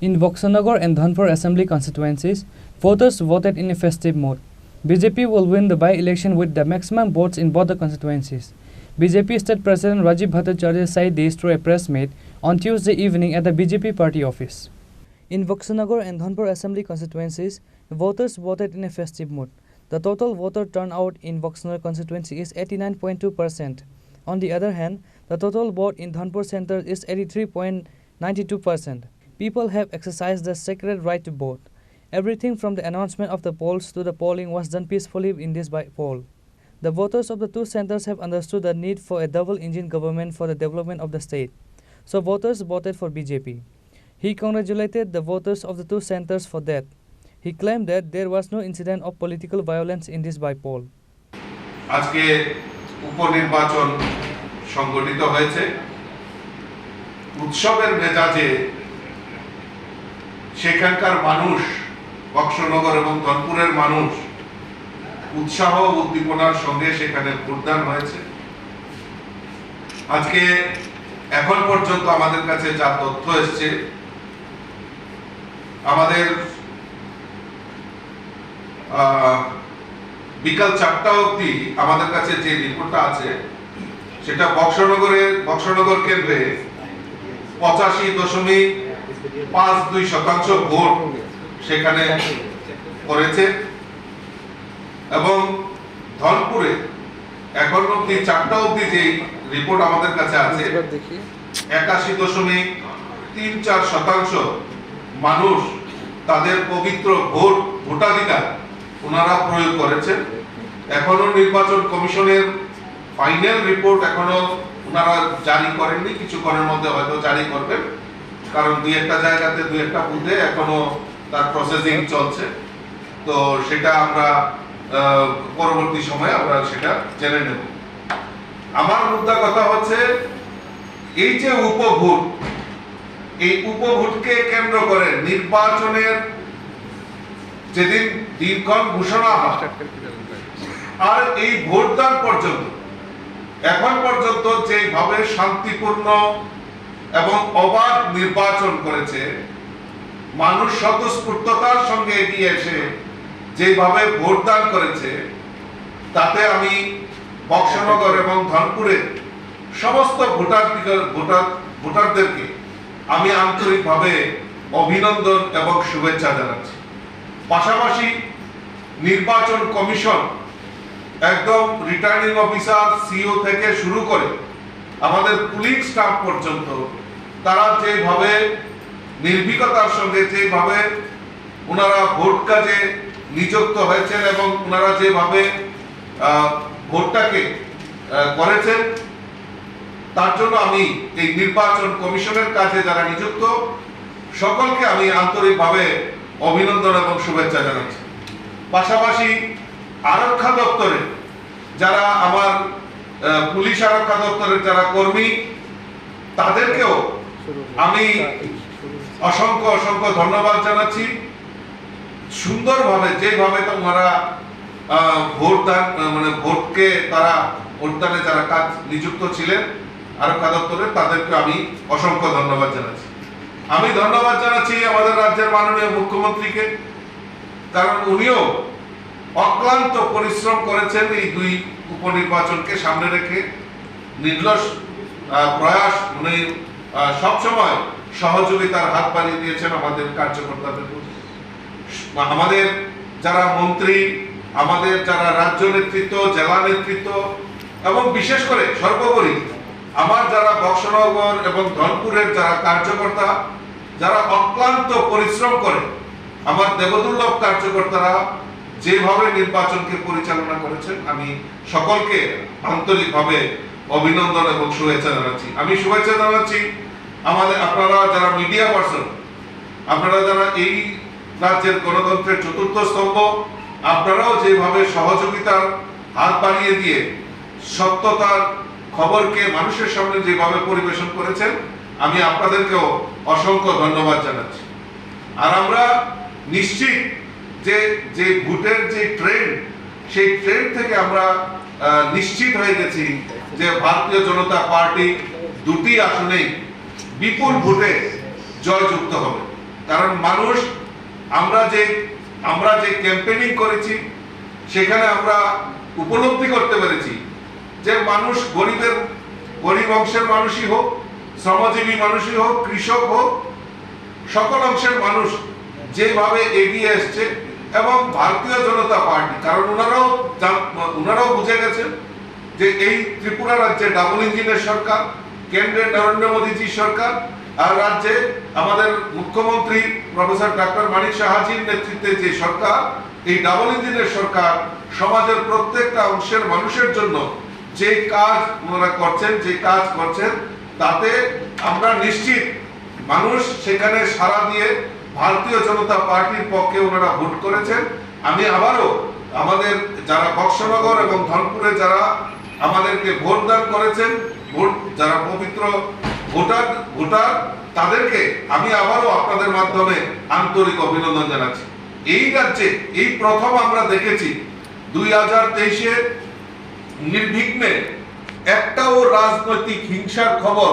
In Boxanagar and Dhanpur assembly constituencies, voters voted in a festive mode. BJP will win the by-election with the maximum votes in both the constituencies. BJP State President Rajib Bhattacharjee said this through a press meet on Tuesday evening at the BJP party office. In Boxanagar and Dhanpur assembly constituencies, voters voted in a festive mood. The total voter turnout in Boxanagar constituency is 89.2%. On the other hand, the total vote in Dhanpur center is 83.92%. People have exercised their sacred right to vote. Everything from the announcement of the polls to the polling was done peacefully in this poll. The voters of the two centers have understood the need for a double-engine government for the development of the state. So voters voted for BJP. He congratulated the voters of the two centers for that. He claimed that there was no incident of political violence in this by-poll. আজকে উপনির্বাচন সংগঠিত হয়েছে উৎসবের মেজাজে সেখানকার মানুষ বক্সনগর এবং ধনপুরের মানুষ উৎসাহ ও উদ্দীপনার সঙ্গে সেখানে ভোটদান হয়েছে আজকে এখন পর্যন্ত আমাদের কাছে যা তথ্য এসেছে আমাদের বিকাল ৪টা অবধি আমাদের কাছে যে রিপোর্টটা আছে সেটা বক্সনগর কেন্দ্রে 85.52% ভোট সেখানে করেছে এবং ধনপুরে এখন অবধি ৪টা অবধি যে রিপোর্ট আমাদের কাছে আছে 81.34% মানুষ তাদের পবিত্র ভোটাধিকার ওনারা প্রয়োগ করেছেন এখনো নির্বাচন কমিশনের ফাইনাল রিপোর্ট এখনো ওনারা জারি করেননি কিছুক্ষণের মধ্যে হয়তো জারি করবেন কারণ দুই একটা জায়গাতে দুই একটা বুথে এখনো তার প্রসেসিং চলছে তো সেটা আমরা পরবর্তী সময়ে আমরা সেটা জেনে নেব আমার মুদ্রা কথা হচ্ছে এই যে উপভোট এই উপভোটকে কেন্দ্র করে নির্বাচনের যেদিন দিনক্ষণ ঘোষণা হয় আর এই ভোটদান পর্যন্ত এখন পর্যন্ত যেভাবে শান্তিপূর্ণ এবং অবাধ নির্বাচন করেছে মানুষ স্বতঃস্ফূর্ততার সঙ্গে এগিয়ে এসে যেভাবে ভোটদান করেছে তাতে আমি বক্সনগর এবং ধনপুরে সমস্ত ভোটারদেরকে আমি আন্তরিকভাবে অভিনন্দন এবং শুভেচ্ছা জানাচ্ছি পাশাপাশি নির্বাচন কমিশন একদম রিটার্নিং অফিসার সিও থেকে শুরু করে আমাদের পুলিশ স্টাফ পর্যন্ত তারা যেভাবে নির্ভীকতার সঙ্গে যেভাবে ওনারা ভোট কাজে নিযুক্ত হয়েছেন এবং ওনারা যেভাবে ভোটটাকে করেছেন তার জন্য আমি এই নির্বাচন কমিশনের কাজে যারা নিযুক্ত সকলকে আমি আন্তরিকভাবে অভিনন্দন এবং শুভেচ্ছা জানাচ্ছি পাশাপাশি আরক্ষা দপ্তরে যারা আমার পুলিশ আরক্ষা দপ্তরের যারা কর্মী তাদেরকেও আমি অসংখ্য ধন্যবাদ জানাচ্ছি সুন্দরভাবে যেভাবে তোমরা ভোটদান মানে ভোটকে তারা ভোটদানে যারা কাজ নিযুক্ত ছিলেন আরক্ষা দপ্তরে তাদেরকে আমি অসংখ্য ধন্যবাদ জানাচ্ছি আমি ধন্যবাদ জানাচ্ছি আমাদের রাজ্যের মাননীয় মুখ্যমন্ত্রীকে কারণ উনিও অক্লান্ত পরিশ্রম করেছেন এই দুই উপনির্বাচনকে সামনে রেখে নির্লস প্রয়াস উনি সবসময় সহযোগিতার হাত বাড়িয়ে দিয়েছেন আমাদের কার্যকর্তাদের আমাদের যারা মন্ত্রী আমাদের যারা রাজ্য নেতৃত্ব জেলা নেতৃত্ব এবং বিশেষ করে সর্বোপরি আমার যারা বক্সনগর এবং ধনপুরের যারা কার্যকর্তা যারা অক্লান্ত পরিশ্রম করে আমার দেবদুর্লভ কার্যকর্তারা যেভাবে নির্বাচনকে পরিচালনা করেছেন আমি সকলকে আন্তরিকভাবে অভিনন্দন এবং শুভেচ্ছা জানাচ্ছি আমি শুভেচ্ছা জানাচ্ছি আমাদের আপনারা যারা মিডিয়া পার্সন আপনারা যারা এই রাজ্যের গণতন্ত্রের চতুর্থ স্তম্ভ আপনারাও যেভাবে সহযোগিতার হাত বাড়িয়ে দিয়ে সত্যতার খবরকে মানুষের সামনে যেভাবে পরিবেশন করেছেন আমি আপনাদেরকেও অসংখ্য ধন্যবাদ জানাচ্ছি আর আমরা নিশ্চিত যে ভোটের যে ট্রেন্ড সেই ট্রেন্ড থেকে আমরা নিশ্চিত হয়ে গেছি যে ভারতীয় জনতা পার্টি দুটি আসনেই বিপুল ভোটে জয়যুক্ত হবে কারণ কারণ মানুষ আমরা যে ক্যাম্পেইনিং করেছি সেখানে আমরা উপলব্ধি করতে পেরেছি যে মানুষ গরিব অংশের মানুষই হোক, শ্রমজীবী মানুষই হোক, কৃষক হোক, সকল অংশের মানুষ যেভাবে এগিয়ে এসছে এবং ভারতীয় জনতা পার্টি, কারণ ওনারাও বুঝে গেছেন যে এই ত্রিপুরা রাজ্যে ডাবল ইঞ্জিনের সরকার, কেন্দ্রে নরেন্দ্র মোদীজি সরকার, আর রাজ্যে আমাদের মুখ্যমন্ত্রী প্রফেসর ডক্টর মানিক সাহাজির নেতৃত্বে যে সরকার, এই ডাবল ইঞ্জিনের সরকার সমাজের প্রত্যেকটা অংশের মানুষের জন্য যে কাজ ওনারা করছেন, তাতে আমরা নিশ্চিত মানুষ সেখানে সাড়া দিয়ে ভারতীয় জনতা পার্টির পক্ষে ওনারা ভোট করেছেন। আমি আবারও আমাদের যারা বক্সনগর এবং ধনপুরে যারা আমাদেরকে ভোট দান করেছেন, যারা পবিত্র ভোটার তাদেরকে আমি আবারও আপনাদের মাধ্যমে আন্তরিক অভিনন্দন জানাচ্ছি। এই রাজ্যে এই প্রথম আমরা দেখেছি 2023-এ নির্বিঘ্নে একটাও রাজনৈতিক হিংসার খবর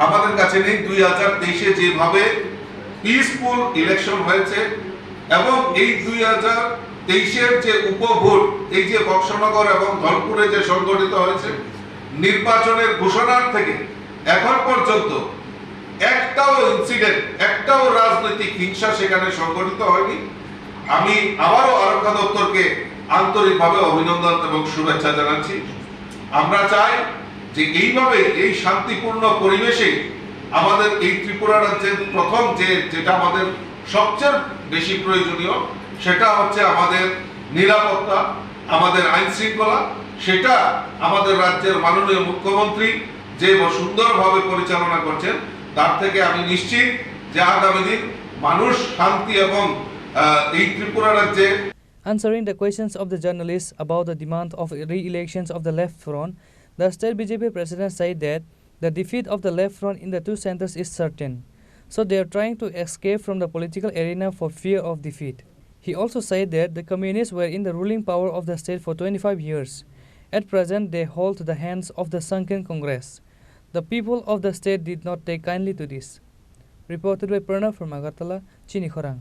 আমাদের কাছে নেই। 2023-এ যেভাবে পিসফুল ইলেকশন হয়েছে এবং এই 2023-এর যে উপভোট, এই যে বক্সনগর এবং ধনপুরে যে সংগঠিত হয়েছে, নির্বাচনের ঘোষণার থেকে এখন পর্যন্ত একটাও ইনসিডেন্ট, একটাও রাজনৈতিক হিংসা সেখানে সংগঠিত হয়নি। আমি আবারও আরক্ষা দপ্তরকে আন্তরিকভাবে অভিনন্দন এবং শুভেচ্ছা জানাচ্ছি। আমরা চাই যে এইভাবে এই শান্তিপূর্ণ পরিবেশে আমাদের এই ত্রিপুরা রাজ্যের প্রথম যেটা আমাদের সবচেয়ে বেশি প্রয়োজনীয়, সেটা হচ্ছে আমাদের নিরাপত্তা, আমাদের আইন শৃঙ্খলা। সেটা আমাদের রাজ্যের মাননীয় মুখ্যমন্ত্রী যে সুন্দরভাবে পরিচালনা করছেন, তার থেকে আমি নিশ্চিত যে আগামী দিন মানুষ শান্তি এবং এই ত্রিপুরা রাজ্যে। Answering the questions of the journalists about the demand of re-elections of the Left Front, the state BJP president said that the defeat of the Left Front in the two centers is certain, so they are trying to escape from the political arena for fear of defeat. He also said that the communists were in the ruling power of the state for 25 years. At present, they hold the hands of the sunken Congress. The people of the state did not take kindly to this. Reported by Pranav from Agartala, Chini, Khorang.